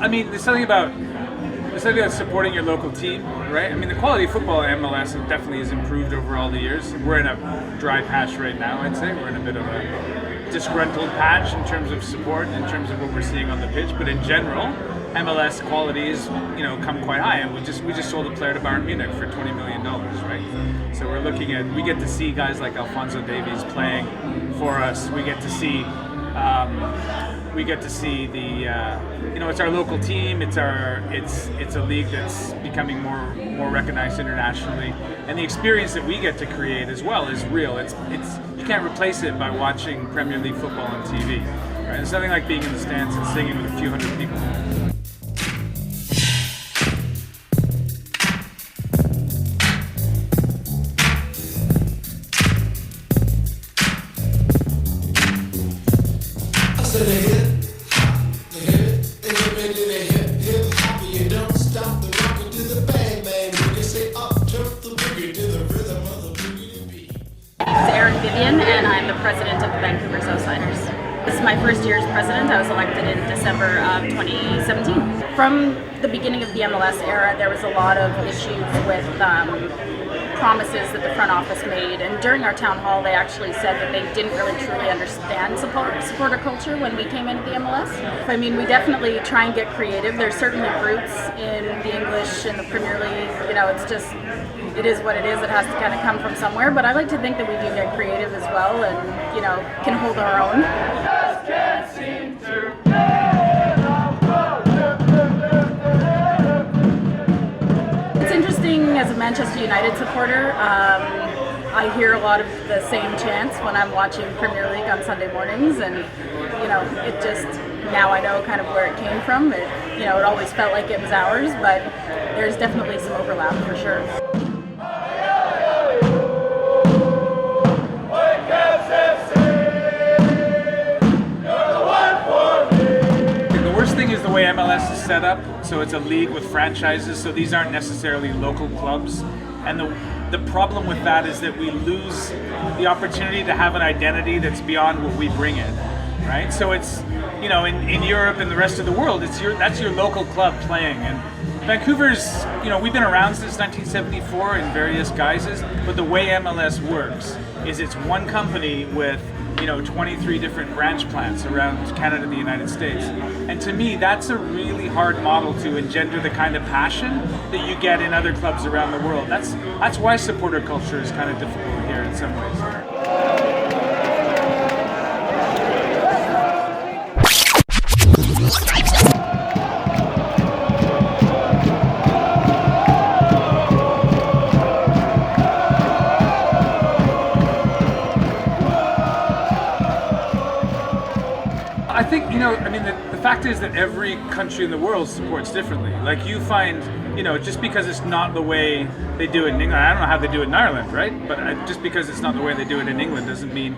I mean, there's something about supporting your local team, right? I mean, the quality of football in MLS definitely has improved over all the years. We're in a dry patch right now, I'd say. We're in a bit of a disgruntled patch in terms of support, in terms of what we're seeing on the pitch. But in general, MLS qualities, come quite high. And we just sold a player to Bayern Munich for $20 million, right? So we get to see guys like Alphonso Davies playing for us. We get to see it's our local team. It's a league that's becoming more recognized internationally, and the experience that we get to create as well is real. It's you can't replace it by watching Premier League football on TV. Right? There's nothing like being in the stands and singing with a few hundred people. And I'm the president of the Vancouver Southsiders. This is my first year as president. I was elected in December of 2017. From the beginning of the MLS era, there was a lot of issues with promises that the front office made, and during our town hall they actually said that they didn't really truly understand supporter culture when we came into the MLS. I mean, we definitely try and get creative. There's certainly roots in the English and the Premier League. It is what it is. It has to kind of come from somewhere, but I like to think that we do get creative as well and, can hold our own. It's interesting as a Manchester United supporter. I hear a lot of the same chants when I'm watching Premier League on Sunday mornings, and, it just, now I know kind of where it came from. It always felt like it was ours, but there's definitely some overlap for sure. Is the way MLS is set up. So it's a league with franchises, so these aren't necessarily local clubs, and the problem with that is that we lose the opportunity to have an identity that's beyond what we bring in, right? So it's in Europe and the rest of the world, that's your local club playing, and Vancouver's, we've been around since 1974 in various guises, but the way MLS works is it's one company with 23 different branch plants around Canada and the United States. And to me, that's a really hard model to engender the kind of passion that you get in other clubs around the world. That's why supporter culture is kind of difficult here in some ways. I think, the fact is that every country in the world supports differently. Like you find, just because it's not the way they do it in England, I don't know how they do it in Ireland, right? But just because it's not the way they do it in England doesn't mean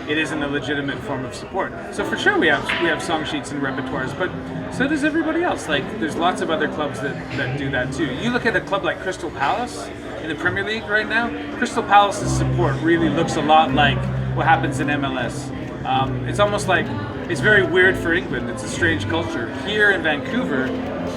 it isn't a legitimate form of support. So for sure we have song sheets and repertoires, but so does everybody else. Like there's lots of other clubs that do that too. You look at a club like Crystal Palace in the Premier League right now, Crystal Palace's support really looks a lot like what happens in MLS. It's almost like, it's very weird for England. It's a strange culture. Here in Vancouver,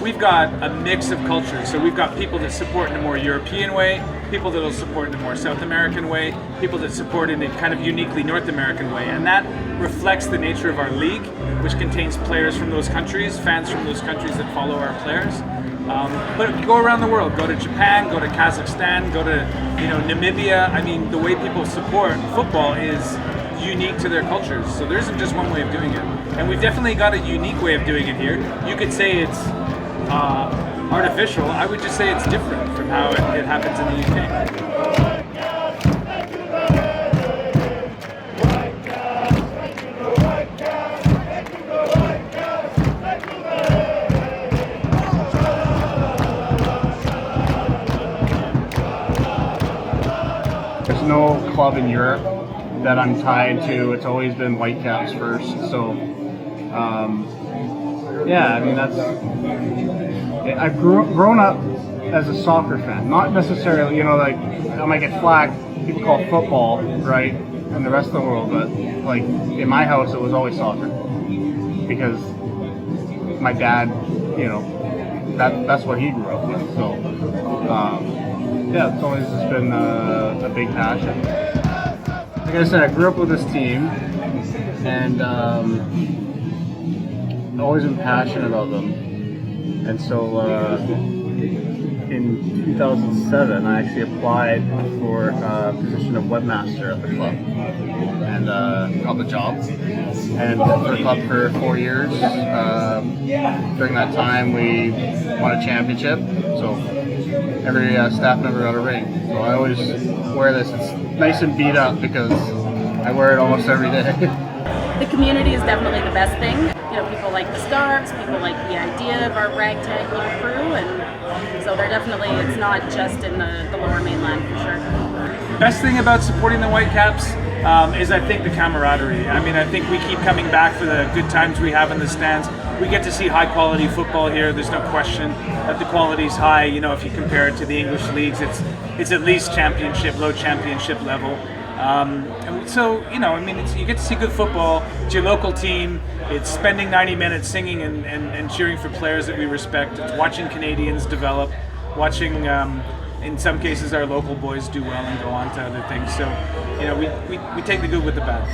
we've got a mix of cultures. So we've got people that support in a more European way, people that will support in a more South American way, people that support in a kind of uniquely North American way. And that reflects the nature of our league, which contains players from those countries, fans from those countries that follow our players. But go around the world, go to Japan, go to Kazakhstan, go to Namibia. I mean, the way people support football is unique to their cultures. So there isn't just one way of doing it. And we've definitely got a unique way of doing it here. You could say it's artificial. I would just say it's different from how it happens in the UK. There's no club in Europe that I'm tied to. It's always been Whitecaps first. So, I've grown up as a soccer fan. Not necessarily, I might get flack. People call it football, right, in the rest of the world, but in my house, it was always soccer because my dad you know, that's what he grew up with. So, yeah, it's always just been a big passion. Like I said, I grew up with this team, and I've always been passionate about them. And so in 2007, I actually applied for a position of webmaster at the club, and got the job. And worked for the club for 4 years. During that time, we won a championship. So every staff member got a ring. So I always wear this. It's nice and beat up because I wear it almost every day. The community is definitely the best thing. You know, people like the scarves, people like the idea of our ragtag little crew, and so they're definitely, it's not just in the lower mainland for sure. Best thing about supporting the Whitecaps is I think the camaraderie. I mean, I think we keep coming back for the good times we have in the stands. We get to see high quality football here. There's no question that the quality is high. You know, if you compare it to the English leagues, it's at least championship, low championship level. And so, you know, I mean, you get to see good football. It's your local team. It's spending 90 minutes singing and cheering for players that we respect. It's watching Canadians develop, watching, in some cases, our local boys do well and go on to other things. So, you know, we take the good with the bad.